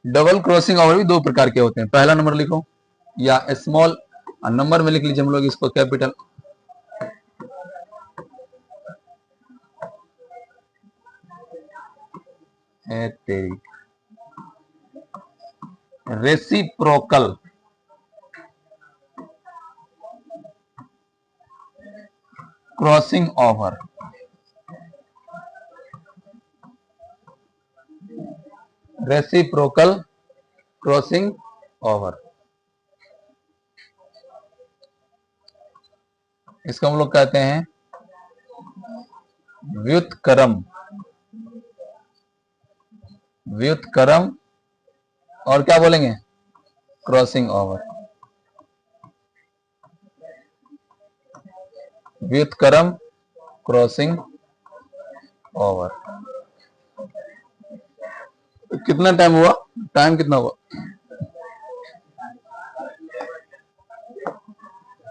Double crossing over भी दो प्रकार के होते हैं। पहला नंबर लिखो या स्मॉल, नंबर में लिख लीजिए हम लोग इसको कैपिटल। तेरी reciprocal crossing over, reciprocal crossing over, इसको हम लोग कहते हैं व्युत्क्रम, व्युत्क्रम और क्या बोलेंगे, क्रॉसिंग ओवर, व्युत्क्रम क्रॉसिंग ओवर। कितना टाइम हुआ, टाइम कितना हुआ,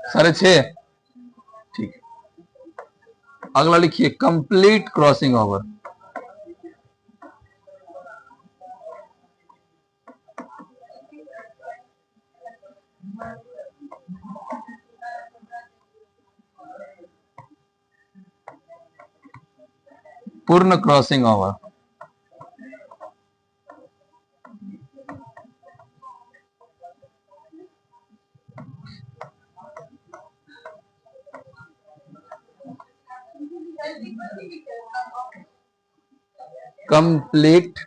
6:30। ठीक है, अगला लिखिए कंप्लीट क्रॉसिंग ओवर। पूर्ण crossing over, complete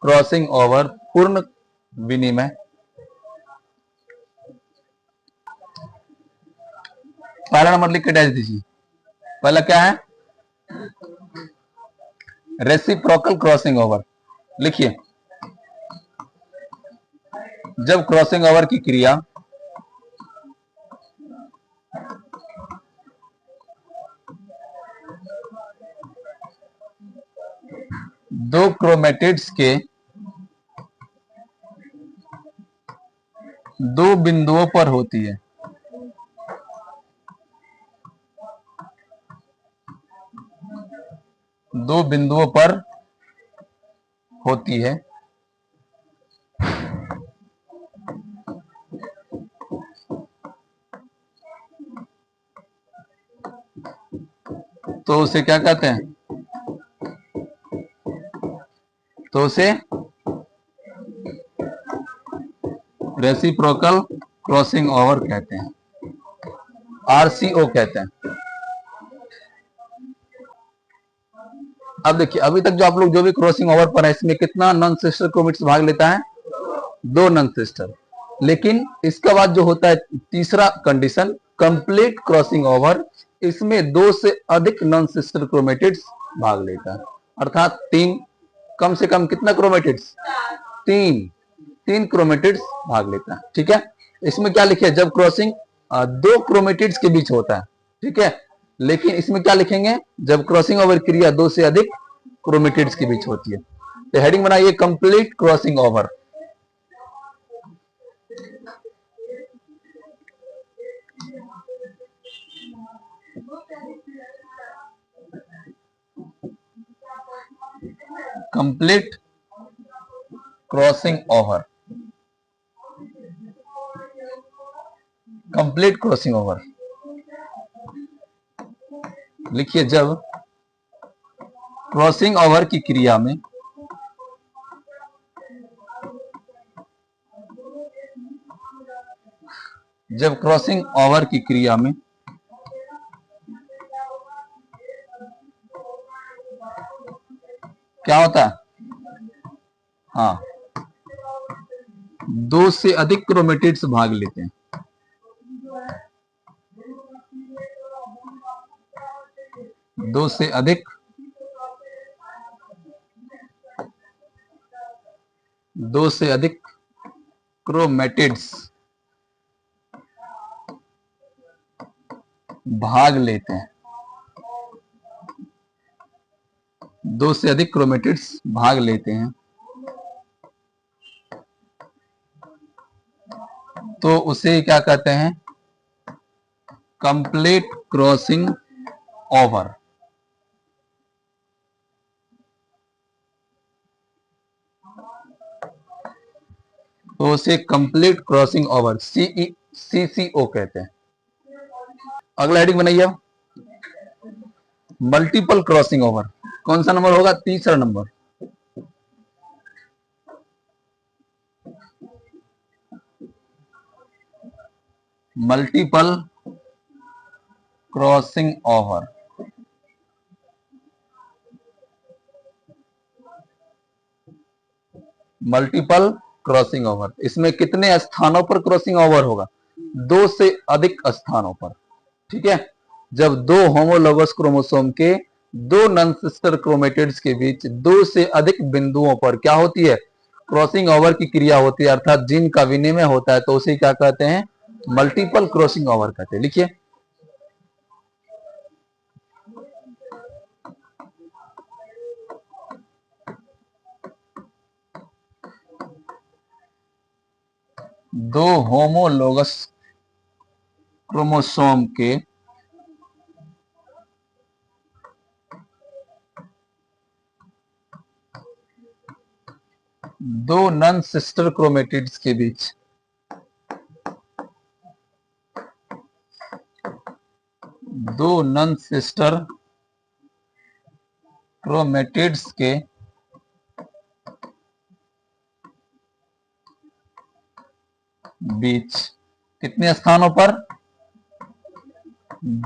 crossing over, पूर्ण विनिमय। पहला नंबर लिख के डैश दीजिए। पहला क्या है, रेसिप्रोकल क्रॉसिंग ओवर। लिखिए जब क्रॉसिंग ओवर की क्रिया दो क्रोमेटिड्स के दो बिंदुओं पर होती है, दो बिंदुओं पर होती है, तो उसे क्या कहते हैं, तो उसे रेसिप्रोकल क्रॉसिंग ओवर कहते हैं, आरसीओ कहते हैं। अब देखिए अभी तक जो आप लोग जो भी क्रॉसिंग ओवर पर है, इसमें कितना नॉन सिस्टर क्रोमेटिड्स भाग लेता है, दो नॉन सिस्टर। लेकिन इसके बाद जो होता है तीसरा कंडीशन, कंप्लीट क्रॉसिंग ओवर, इसमें दो से अधिक नॉन सिस्टर क्रोमेटिड्स भाग लेता है, अर्थात तीन, कम से कम कितना क्रोमेटिड्स, तीन क्रोमेटिड्स भाग लेता है। ठीक है, इसमें क्या लिखे, जब क्रॉसिंग दो क्रोमेटिड्स के बीच होता है। ठीक है, लेकिन इसमें क्या लिखेंगे, जब क्रॉसिंग ओवर क्रिया दो से अधिक क्रोमेटिड्स के बीच होती है। तो हेडिंग बनाइए complete crossing over. Complete crossing over, complete crossing over. लिखिए जब क्रॉसिंग ओवर की क्रिया में जब क्रॉसिंग ओवर की क्रिया में क्या होता है, हाँ, दो से अधिक क्रोमेटिड्स भाग लेते हैं, दो से अधिक क्रोमेटिड्स भाग लेते हैं, दो से अधिक क्रोमेटिड्स भाग लेते हैं, तो उसे क्या कहते हैं, कंप्लीट क्रॉसिंग ओवर। तो उसे कंप्लीट क्रॉसिंग ओवर CCO कहते हैं। अगला हेडिंग बनाइए आप, मल्टीपल क्रॉसिंग ओवर। कौन सा नंबर होगा? तीसरा number. Multiple crossing over. Multiple crossing over, इसमें कितने स्थानों पर क्रॉसिंग ओवर होगा? 2 से अधिक स्थानों पर। ठीक है, जब दो होमोलोगस क्रोमोसोम के दो नॉन सिस्टर क्रोमेटिड्स के बीच 2 से अधिक बिंदुओं पर क्या होती है? क्रॉसिंग ओवर की क्रिया होती है, अर्थात जीन का विनिमय होता है, तो उसे क्या कहते हैं? मल्टीपल क्रॉसिंग ओवर कहते हैं। लिखिए, दो होमोलोगस क्रोमोसोम के दो नॉन सिस्टर क्रोमेटिड्स के बीच दो नॉन सिस्टर क्रोमेटिड्स के बीच कितने स्थानों पर?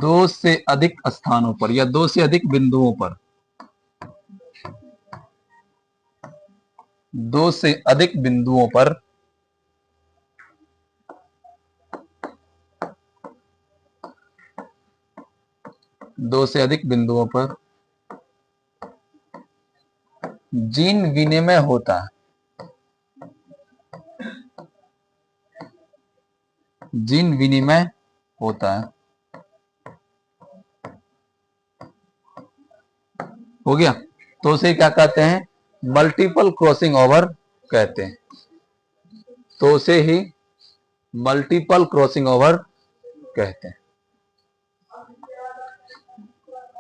2 से अधिक स्थानों पर या 2 से अधिक बिंदुओं पर। 2 से अधिक बिंदुओं पर 2 से अधिक बिंदुओं पर जीन विनिमय होता है। जीन विनिमय होता है। हो गया, तो उसे क्या कहते हैं? मल्टीपल क्रॉसिंग ओवर कहते हैं। तो उसे ही मल्टीपल क्रॉसिंग ओवर कहते हैं।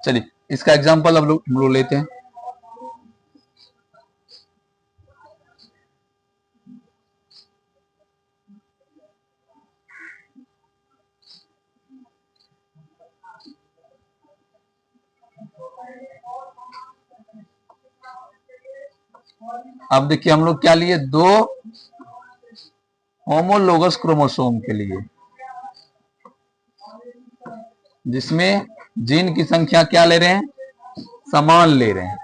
चलिए, इसका एग्जांपल अब हम लोग लेते हैं। अब देखिए, हम लोग क्या लिए? दो होमोलोगस क्रोमोसोम के लिए, जिसमें जीन की संख्या क्या ले रहे हैं? समान ले रहे हैं।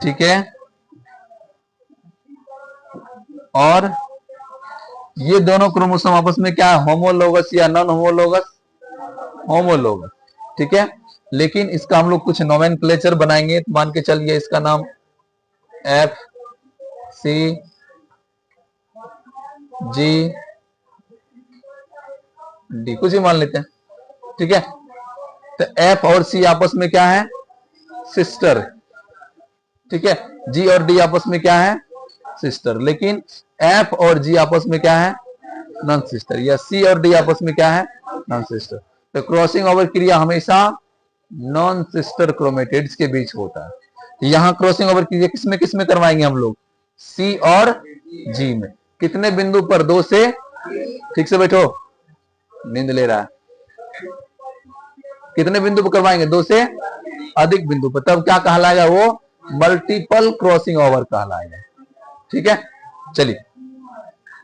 ठीक है, और ये दोनों क्रोमोसोम आपस में क्या है? होमोलोगस या नॉन होमोलोगस? होमोलोगस। ठीक है, लेकिन इसका हम लोग कुछ नोमेनक्लेचर बनाएंगे। तो मान के चलिए इसका नाम F C G D कुछ ही मान लेते हैं। ठीक है, तो F और C आपस में क्या है? सिस्टर। ठीक है, G और D आपस में क्या है? सिस्टर। लेकिन F और G आपस में क्या है? Non sister. या C और D आपस में क्या है? Non sister. तो क्रॉसिंग ओवर क्रिया हमेशा नॉन सिस्टर क्रोमेटिड्स के बीच होता है। यहां क्रॉसिंग ओवर क्रिया किसमें किसमें करवाएंगे हम लोग? C और G में। कितने बिंदु पर? 2 से, ठीक से बैठो, नींद ले रहा है। कितने बिंदु पर करवाएंगे? 2 से अधिक बिंदु पर। तब क्या कहलाएगा? वो मल्टीपल क्रॉसिंग ओवर कहलाएगा। ठीक है, चलिए,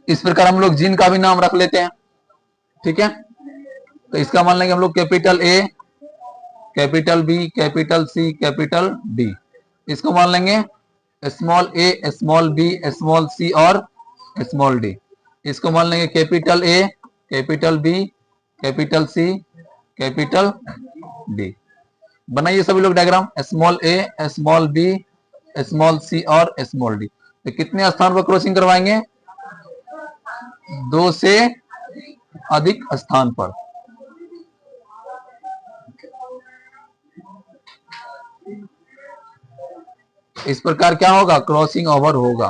इस प्रकार हम लोग जीन का भी नाम रख लेते हैं। ठीक है, तो इसका मान लेंगे हम लोग capital A, capital B, capital C, capital D. इसको मान लेंगे small a, small b, small c और स्मॉल डी। इसको मान लेंगे capital A, capital B, capital C, capital D. बनाइए सभी लोग diagram, small a, small b, small c और स्मॉल डी। तो कितने स्थान पर क्रॉसिंग करवाएंगे? 2 से अधिक स्थान पर। इस प्रकार क्या होगा? क्रॉसिंग ओवर होगा,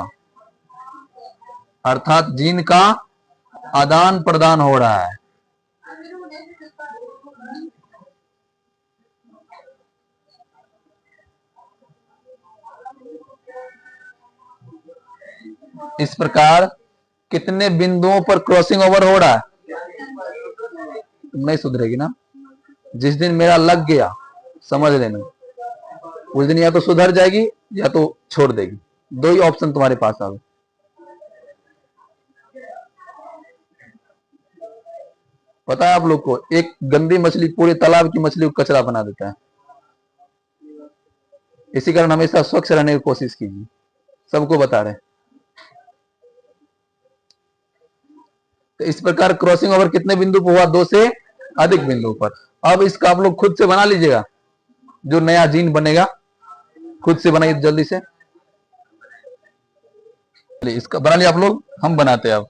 अर्थात जीन का आदान प्रदान हो रहा है। इस प्रकार कितने बिंदुओं पर क्रॉसिंग ओवर हो रहा है? नहीं सुधरेगी ना। जिस दिन मेरा लग गया, समझ लेना, उस दिन या तो सुधर जाएगी या तो छोड़ देगी। दो ही ऑप्शन तुम्हारे पास आ गए। पता है आप लोग को, एक गंदी मछली पूरे तालाब की मछली को कचरा बना देता है। इसी कारण हमेशा स्वच्छ रहने की कोशिश कीजिए, सबको बता रहे हैं। तो इस प्रकार क्रॉसिंग ओवर कितने बिंदु पर हुआ? 2 से अधिक बिंदु पर। अब इसका आप लोग खुद से बना लीजिएगा, जो नया जीन बनेगा खुद से बनाइए जल्दी से। इसका बना लिया आप लोग, हम बनाते हैं अब।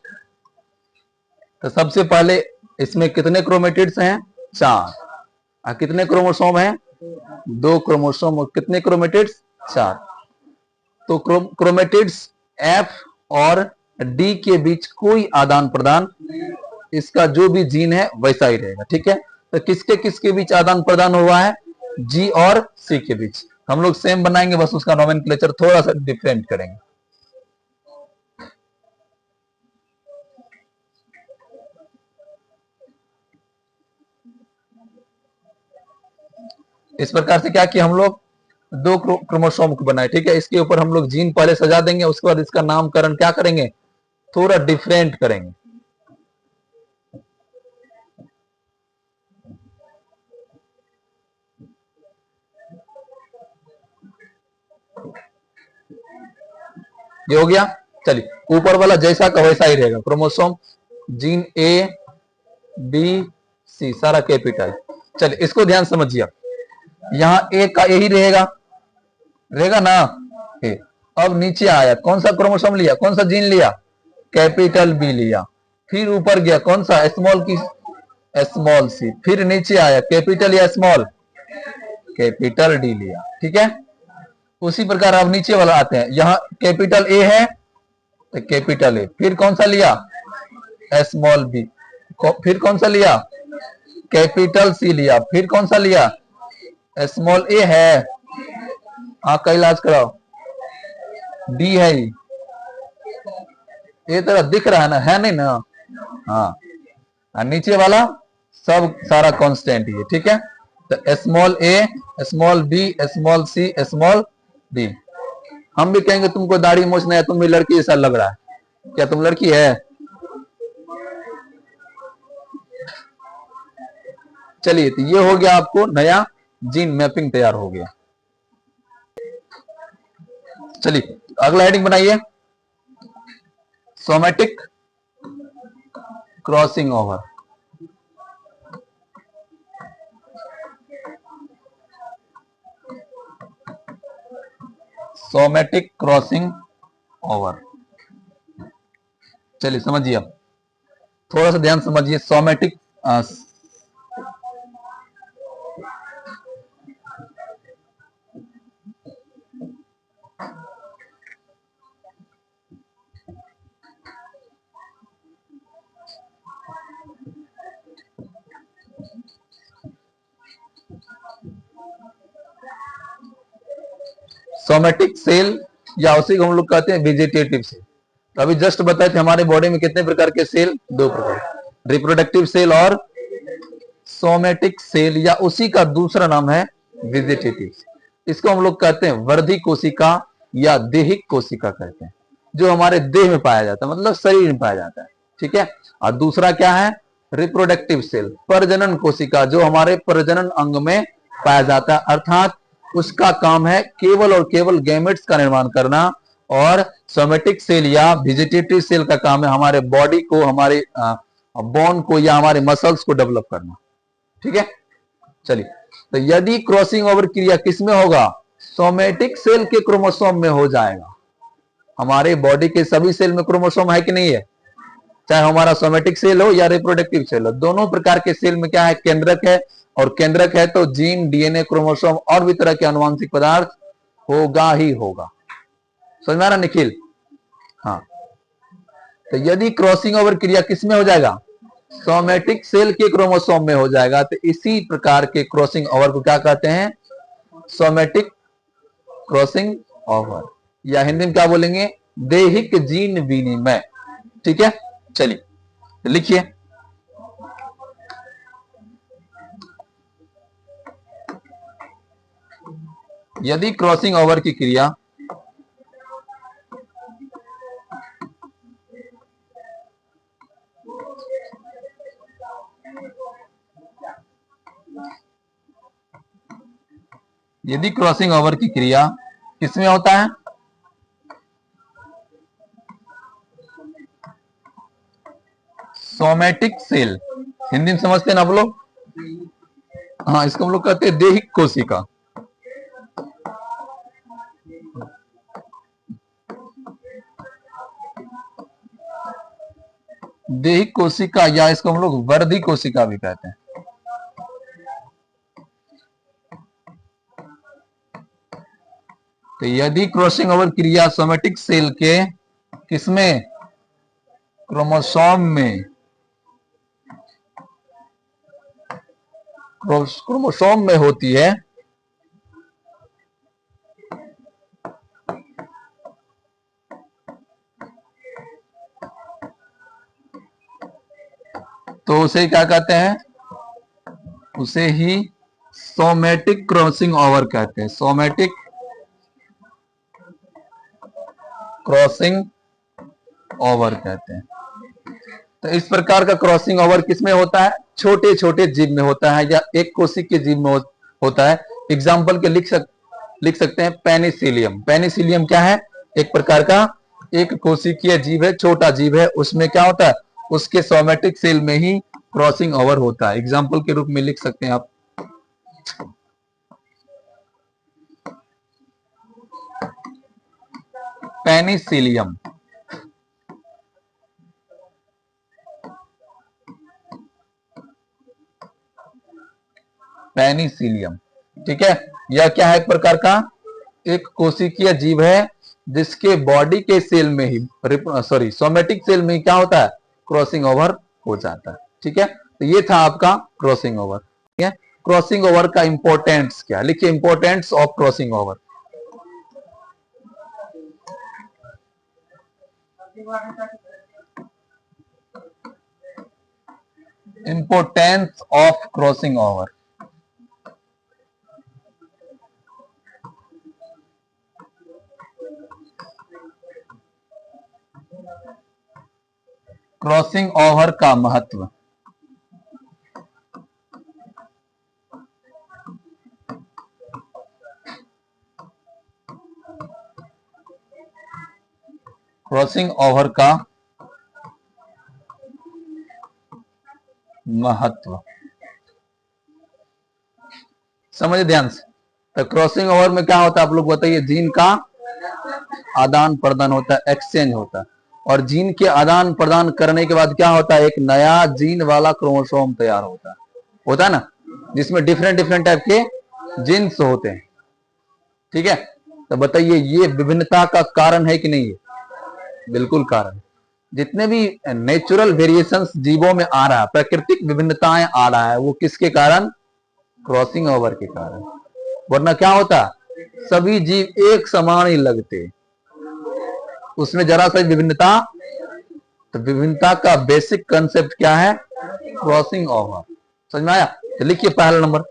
तो सबसे पहले इसमें कितने क्रोमेटिड्स हैं? 4। और कितने क्रोमोसोम हैं? 2 क्रोमोसोम। और कितने क्रोमेटिड्स? 4। तो क्रोमेटिड्स F और D के बीच कोई आदान प्रदान, इसका जो भी जीन है वैसा ही रहेगा। ठीक है, तो किसके किसके बीच आदान प्रदान हुआ है? G और C के बीच। हम लोग सेम बनाएंगे, बस उसका नोमेनक्लेचर थोड़ा सा डिफरेंट करेंगे। इस प्रकार से क्या किया हम लोग? 2 क्रोमोसोम को बनाए। ठीक है, इसके ऊपर हम लोग जीन पहले सजा देंगे, उसके बाद इसका नामकरण क्या करेंगे? थोड़ा डिफरेंट करेंगे। ये हो गया। चलिए, ऊपर वाला जैसा का वैसा ही रहेगा। Chromosome gene A B C सारा कैपिटल। चलिए, इसको ध्यान समझिए। यहां A का यही रहेगा, रहेगा ना A। अब नीचे आया, कौन सा क्रोमोसोम लिया? कौन सा जीन लिया? कैपिटल B लिया। फिर ऊपर गया, कौन सा? स्मॉल की स्मॉल C। फिर नीचे आया, कैपिटल या स्मॉल? कैपिटल D लिया। ठीक है, उसी प्रकार अब नीचे वाला आते हैं। यहां कैपिटल A है तो कैपिटल A। फिर कौन सा लिया? Small B। फिर कौन सा लिया? कैपिटल C लिया। फिर कौन सा लिया? स्मॉल A है, आंख का इलाज कराओ, D है। ये तरह दिख रहा है ना, है नहीं ना? हाँ, और नीचे वाला सब सारा कांस्टेंट ही है। ठीक है, तो small A, small B, small C, small D। हम भी कहेंगे तुमको दाढ़ी मूछ नहीं है, तुम भी लड़की जैसा लग रहा है, क्या तुम लड़की है? चलिए, तो ये हो गया, आपको नया जीन मैपिंग तैयार हो गया। चलिए, अगला हेडिंग बनाइए, somatic crossing over. Somatic crossing over. चलिए समझिए, अब थोड़ा सा ध्यान समझिए। सोमैटिक सोमैटिक सेल या उसी को हम लोग कहते हैं वेजिटेटिव सेल। तो अभी जस्ट बताए थे हमारे बॉडी में कितने प्रकार के सेल? 2 प्रकार, रिप्रोडक्टिव सेल और सोमैटिक सेल, या उसी का दूसरा नाम है वेजिटेटिव। इसको हम लोग कहते हैं वर्धी कोशिका या देहिक कोशिका कहते हैं, जो हमारे देह में पाया जाता है, मतलब शरीर में पाया जाता है। ठीक है, और दूसरा क्या है? रिप्रोडक्टिव सेल, प्रजनन कोशिका, जो हमारे प्रजनन अंग में पाया जाता है, अर्थात उसका काम है केवल और केवल गैमेट्स का निर्माण करना। और सोमैटिक सेल या वेजिटेटिव सेल का काम है हमारे बॉडी को, हमारे बोन को या हमारे मसल्स को डेवलप करना। ठीक है, चलिए, तो यदि क्रॉसिंग ओवर क्रिया किसमें होगा? सोमैटिक सेल के क्रोमोसोम में हो जाएगा। हमारे बॉडी के सभी सेल में क्रोमोसोम है कि नहीं है? चाहे हमारा सोमैटिक सेल हो या रिप्रोडक्टिव सेल हो, दोनों प्रकार के सेल में क्या है? केंद्रक है। और केंद्रक है तो जीन, डीएनए, क्रोमोसोम और भी तरह के आनुवांशिक पदार्थ होगा ही होगा। समझ में आ रहा निखिल? हाँ, तो यदि क्रॉसिंग ओवर क्रिया किसमें हो जाएगा? सोमैटिक सेल के क्रोमोसोम में हो जाएगा, तो इसी प्रकार के क्रॉसिंग ओवर को क्या कहते हैं? सोमैटिक क्रॉसिंग ओवर, या हिंदी में क्या बोलेंगे? दैहिक जीन विनिमय। ठीक है, चलिए लिखिए। यदि क्रॉसिंग ओवर की क्रिया यदि क्रॉसिंग ओवर की क्रिया किसमें होता है? सोमेटिक सेल, हिंदी में समझते हैं ना आप लोग? हाँ, इसको हम लोग कहते हैं दैहिक कोशिका। दैहिक कोशिका या इसको हम लोग वर्धी कोशिका भी कहते हैं। तो यदि क्रॉसिंग ओवर क्रिया सोमेटिक सेल के किसमें? क्रोमोसोम में, क्रोमोसोम में होती है तो उसे क्या कहते हैं? उसे ही सोमेटिक क्रॉसिंग ओवर कहते हैं। सोमेटिक क्रॉसिंग ओवर कहते हैं। तो इस प्रकार का क्रॉसिंग ओवर किसमें होता है? छोटे छोटे जीव में होता है या एक कोशिक के जीव में होता है। एग्जाम्पल के लिख सकते हैं पेनिसिलियम। पेनिसिलियम क्या है? एक प्रकार का एक कोशिकीय जीव है, छोटा जीव है। उसमें क्या होता है? उसके सोमेटिक सेल में ही क्रॉसिंग ओवर होता है। एग्जाम्पल के रूप में लिख सकते हैं आप पेनिसिलियम। पेनिसिलियम, ठीक है। यह क्या है? एक प्रकार का एक कोशिकीय जीव है जिसके बॉडी के सेल में ही सोमेटिक सेल में ही क्या होता है? क्रॉसिंग ओवर हो जाता है। ठीक है, तो ये था आपका क्रॉसिंग ओवर। ठीक है, क्रॉसिंग ओवर का इंपॉर्टेंस क्या? लिखिए importance of crossing over. Importance of crossing over. Crossing over का महत्व। क्रॉसिंग ओवर का महत्व समझे ध्यान से। तो क्रॉसिंग ओवर में क्या होता है आप लोग बताइए? जीन का आदान प्रदान होता है, एक्सचेंज होता है। और जीन के आदान प्रदान करने के बाद क्या होता है? एक नया जीन वाला क्रोमोसोम तैयार होता है ना, जिसमें डिफरेंट डिफरेंट टाइप के जीन्स होते हैं। ठीक है, तो बताइए ये विभिन्नता का कारण है कि नहीं है? बिल्कुल कारण। जितने भी नेचुरल वेरिएशंस जीवों में आ रहा है, प्राकृतिक विभिन्नताएं आ रहा है, वो किसके कारण? क्रॉसिंग ओवर के कारण। वरना क्या होता? सभी जीव एक समान ही लगते, उसमें जरा सा विभिन्नता। तो विभिन्नता का बेसिक कंसेप्ट क्या है? Crossing over. समझ में आया? तो लिखिए पहला नंबर।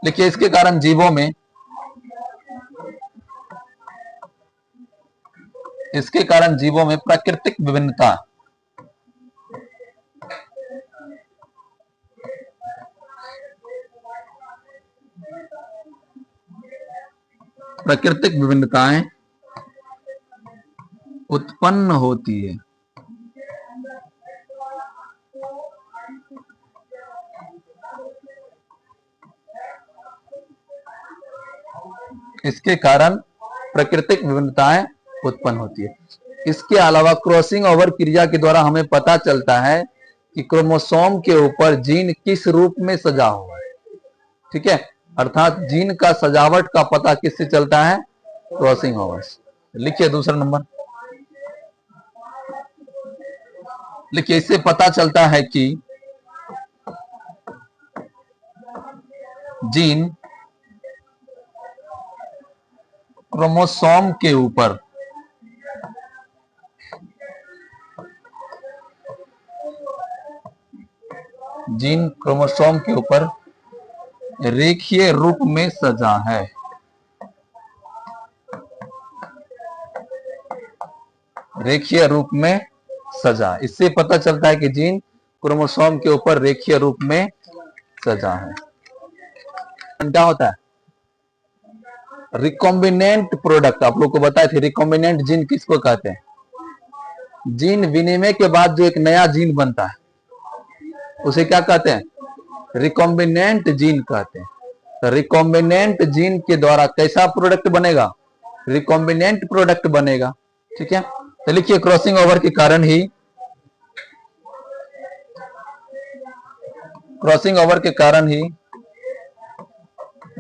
लिखिए इसके कारण जीवों में प्राकृतिक विभिन्नता प्राकृतिक विभिन्नताएं उत्पन्न होती है। इसके कारण प्राकृतिक विभिन्नताएं उत्पन्न होती है। इसके अलावा क्रॉसिंग ओवर क्रिया के द्वारा हमें पता चलता है कि क्रोमोसोम के ऊपर जीन किस रूप में सजा हुआ है। ठीक है, अर्थात जीन का सजावट का पता किससे चलता है? क्रॉसिंग ओवर से। लिखिए दूसरा नंबर। लिखिए इससे पता चलता है कि जीन क्रोमोसोम के ऊपर जीन क्रोमोसोम के ऊपर रेखीय रूप में सजा है। रेखीय रूप में सजा, इससे पता चलता है कि जीन क्रोमोसोम के ऊपर रेखीय रूप में सजा है। क्या होता है? Recombinant product. आप लोग को बताए थे रिकॉम्बिनेंट जीन किसको कहते हैं? जीन विनिमय के बाद जो एक नया जीन बनता है उसे क्या कहते हैं? रिकॉम्बिनेंट जीन कहते हैं। तो रिकॉम्बिनेंट जीन के द्वारा कैसा प्रोडक्ट बनेगा? रिकॉम्बिनेंट प्रोडक्ट बनेगा। ठीक है, तो लिखिए क्रॉसिंग ओवर के कारण ही, क्रॉसिंग ओवर के कारण ही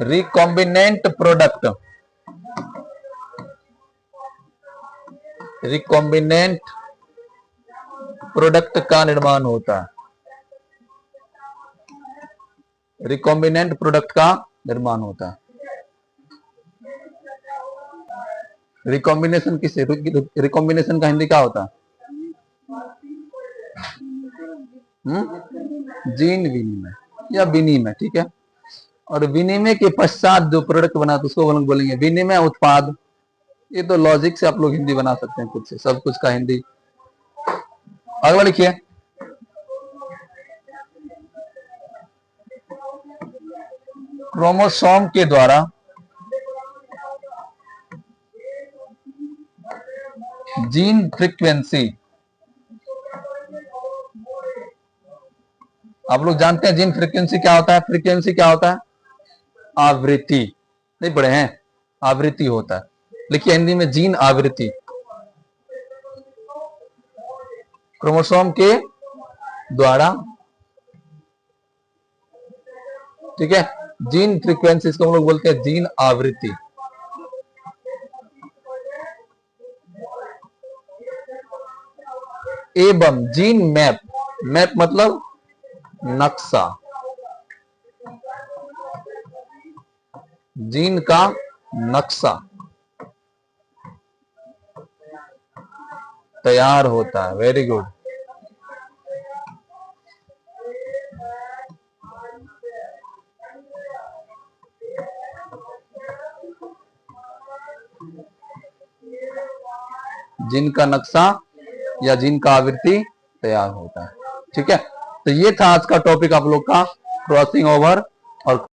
रिकॉम्बिनेंट प्रोडक्ट, रिकॉम्बिनेंट प्रोडक्ट का निर्माण होता है। रिकॉम्बिनेंट प्रोडक्ट का निर्माण होता है। रिकॉम्बिनेशन किसे, रिकॉम्बिनेशन का हिंदी क्या होता है? जीन विनिमय या विनिमय। ठीक है, और विनिमय के पश्चात जो प्रोडक्ट बना तो उसको बोलेंगे विनिमय उत्पाद। ये तो लॉजिक से आप लोग हिंदी बना सकते हैं खुद से, सब कुछ का हिंदी। अगला लिखिए, क्रोमोसोम के द्वारा जीन फ्रीक्वेंसी। आप लोग जानते हैं जीन फ्रीक्वेंसी क्या होता है? फ्रीक्वेंसी क्या होता है? आवृत्ति। नहीं पढ़े हैं? आवृत्ति होता है। लिखिए हिंदी में जीन आवृत्ति। क्रोमोसोम के द्वारा, ठीक है, जीन फ्रीक्वेंसी, इसको हम लोग बोलते हैं जीन आवृत्ति। एवं जीन मैप, मैप मतलब नक्शा, जीन का नक्शा तैयार होता है। Very good. जीन का नक्शा या जीन का आवृत्ति तैयार होता है। ठीक है, तो ये था आज का टॉपिक आप लोग का, क्रॉसिंग ओवर और